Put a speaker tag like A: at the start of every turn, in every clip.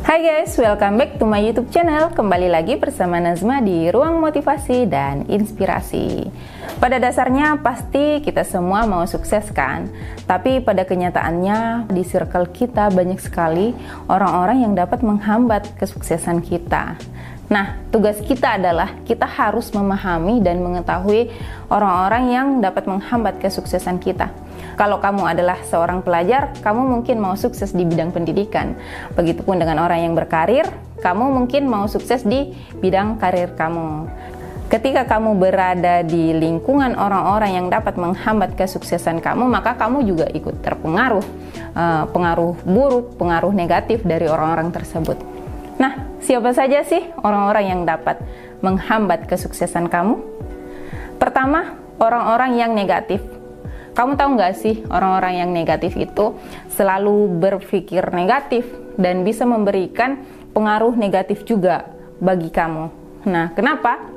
A: Hai guys, welcome back to my YouTube channel. Kembali lagi bersama Nazma di Ruang Motivasi dan Inspirasi. Pada dasarnya pasti kita semua mau sukses kan? Tapi pada kenyataannya di circle kita banyak sekali orang-orang yang dapat menghambat kesuksesan kita. Nah, tugas kita adalah kita harus memahami dan mengetahui orang-orang yang dapat menghambat kesuksesan kita. Kalau kamu adalah seorang pelajar, kamu mungkin mau sukses di bidang pendidikan. Begitupun dengan orang yang berkarir, kamu mungkin mau sukses di bidang karir kamu. Ketika kamu berada di lingkungan orang-orang yang dapat menghambat kesuksesan kamu, maka kamu juga ikut terpengaruh, pengaruh buruk, pengaruh negatif dari orang-orang tersebut. Nah, siapa saja sih orang-orang yang dapat menghambat kesuksesan kamu? Pertama, orang-orang yang negatif. Kamu tahu nggak sih, orang-orang yang negatif itu selalu berpikir negatif dan bisa memberikan pengaruh negatif juga bagi kamu. Nah, kenapa?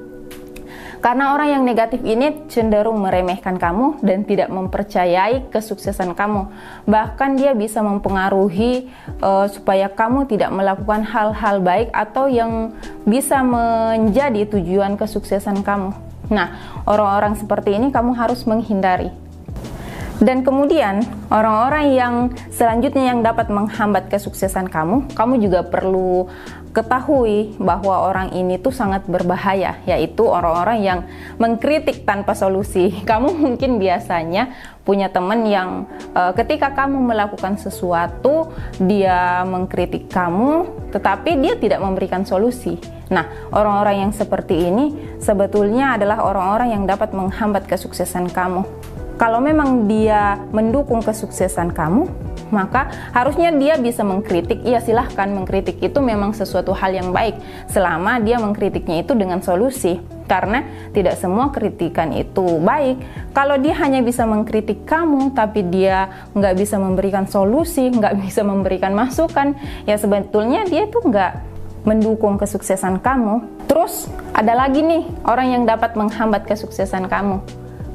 A: Karena orang yang negatif ini cenderung meremehkan kamu dan tidak mempercayai kesuksesan kamu. Bahkan dia bisa mempengaruhi supaya kamu tidak melakukan hal-hal baik atau yang bisa menjadi tujuan kesuksesan kamu. Nah, orang-orang seperti ini kamu harus menghindari. Dan kemudian orang-orang yang selanjutnya yang dapat menghambat kesuksesan kamu juga perlu ketahui bahwa orang ini tuh sangat berbahaya, yaitu orang-orang yang mengkritik tanpa solusi. Kamu mungkin biasanya punya teman yang ketika kamu melakukan sesuatu, dia mengkritik kamu, tetapi dia tidak memberikan solusi. Nah, orang-orang yang seperti ini sebetulnya adalah orang-orang yang dapat menghambat kesuksesan kamu. Kalau memang dia mendukung kesuksesan kamu, maka harusnya dia bisa mengkritik. Iya, silahkan mengkritik, itu memang sesuatu hal yang baik selama dia mengkritiknya itu dengan solusi. Karena tidak semua kritikan itu baik. Kalau dia hanya bisa mengkritik kamu, tapi dia nggak bisa memberikan solusi, nggak bisa memberikan masukan, ya sebetulnya dia itu nggak mendukung kesuksesan kamu. Terus ada lagi nih orang yang dapat menghambat kesuksesan kamu.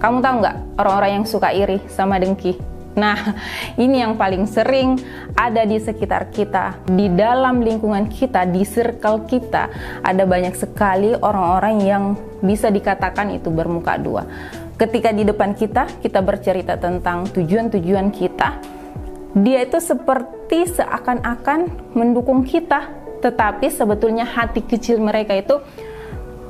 A: Kamu tahu nggak orang-orang yang suka iri sama dengki? Nah, ini yang paling sering ada di sekitar kita, di dalam lingkungan kita, di circle kita. Ada banyak sekali orang-orang yang bisa dikatakan itu bermuka dua. Ketika di depan kita bercerita tentang tujuan-tujuan kita, dia itu seperti seakan-akan mendukung kita, tetapi sebetulnya hati kecil mereka itu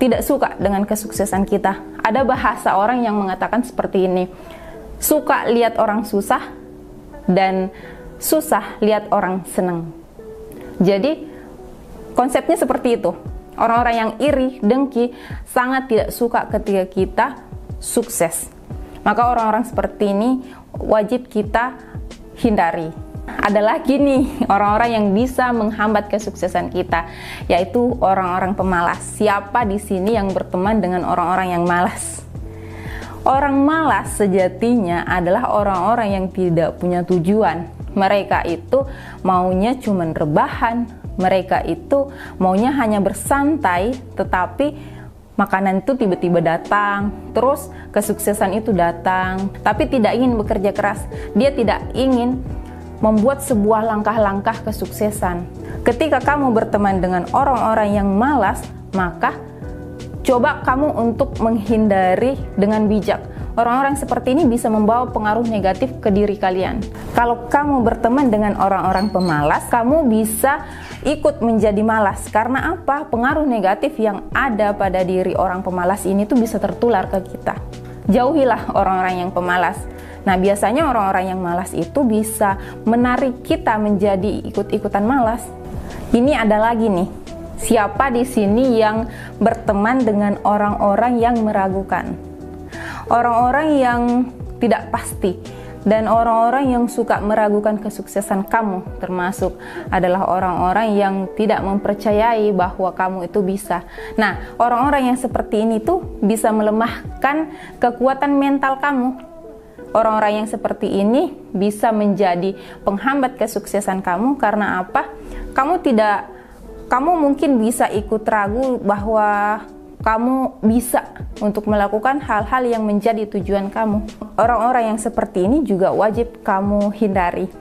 A: tidak suka dengan kesuksesan kita. Ada bahasa orang yang mengatakan seperti ini, suka lihat orang susah dan susah lihat orang senang. Jadi konsepnya seperti itu. Orang-orang yang iri, dengki sangat tidak suka ketika kita sukses. Maka orang-orang seperti ini wajib kita hindari. Ada lagi nih orang-orang yang bisa menghambat kesuksesan kita, yaitu orang-orang pemalas. Siapa di sini yang berteman dengan orang-orang yang malas? Orang malas sejatinya adalah orang-orang yang tidak punya tujuan. Mereka itu maunya cuman rebahan, mereka itu maunya hanya bersantai, tetapi makanan itu tiba-tiba datang, terus kesuksesan itu datang, tapi tidak ingin bekerja keras. Dia tidak ingin membuat sebuah langkah-langkah kesuksesan. Ketika kamu berteman dengan orang-orang yang malas, maka coba kamu untuk menghindari dengan bijak. Orang-orang seperti ini bisa membawa pengaruh negatif ke diri kalian. Kalau kamu berteman dengan orang-orang pemalas, kamu bisa ikut menjadi malas. Karena apa? Pengaruh negatif yang ada pada diri orang pemalas ini tuh bisa tertular ke kita. Jauhilah orang-orang yang pemalas. Nah, biasanya orang-orang yang malas itu bisa menarik kita menjadi ikut-ikutan malas. Ini ada lagi nih. Siapa di sini yang berteman dengan orang-orang yang meragukan? Orang-orang yang tidak pasti dan orang-orang yang suka meragukan kesuksesan kamu, termasuk adalah orang-orang yang tidak mempercayai bahwa kamu itu bisa. Nah, orang-orang yang seperti ini tuh bisa melemahkan kekuatan mental kamu. Orang-orang yang seperti ini bisa menjadi penghambat kesuksesan kamu. Karena apa? Kamu mungkin bisa ikut ragu bahwa kamu bisa untuk melakukan hal-hal yang menjadi tujuan kamu. Orang-orang yang seperti ini juga wajib kamu hindari.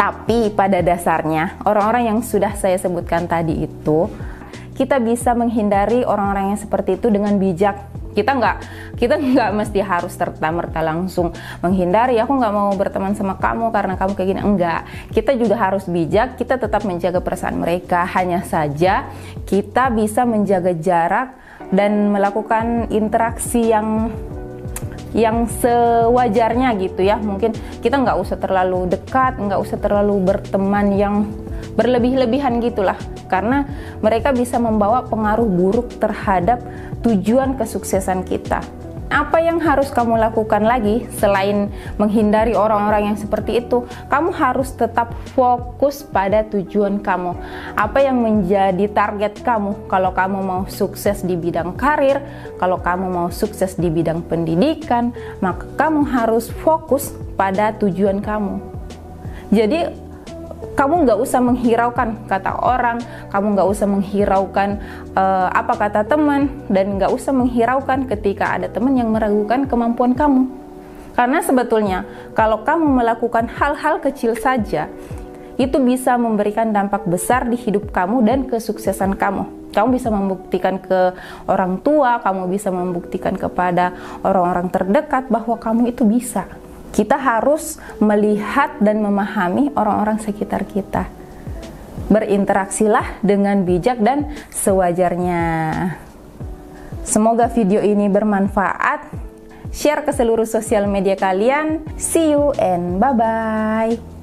A: Tapi pada dasarnya orang-orang yang sudah saya sebutkan tadi itu, kita bisa menghindari orang-orang yang seperti itu dengan bijak. Kita nggak mesti harus serta-merta langsung menghindari. Aku nggak mau berteman sama kamu karena kamu kayak gini. Enggak. Kita juga harus bijak. Kita tetap menjaga perasaan mereka. Hanya saja kita bisa menjaga jarak dan melakukan interaksi yang sewajarnya gitu ya. Mungkin kita nggak usah terlalu dekat, nggak usah terlalu berteman yang berlebih-lebihan gitulah, karena mereka bisa membawa pengaruh buruk terhadap tujuan kesuksesan kita. Apa yang harus kamu lakukan lagi selain menghindari orang-orang yang seperti itu? Kamu harus tetap fokus pada tujuan kamu. Apa yang menjadi target kamu? Kalau kamu mau sukses di bidang karir, kalau kamu mau sukses di bidang pendidikan, maka kamu harus fokus pada tujuan kamu. Jadi kamu nggak usah menghiraukan kata orang, kamu nggak usah menghiraukan apa kata teman, dan nggak usah menghiraukan ketika ada teman yang meragukan kemampuan kamu. Karena sebetulnya kalau kamu melakukan hal-hal kecil saja, itu bisa memberikan dampak besar di hidup kamu dan kesuksesan kamu. Kamu bisa membuktikan ke orang tua, kamu bisa membuktikan kepada orang-orang terdekat bahwa kamu itu bisa. Kita harus melihat dan memahami orang-orang sekitar kita. Berinteraksilah dengan bijak dan sewajarnya. Semoga video ini bermanfaat. Share ke seluruh sosial media kalian. See you and bye-bye.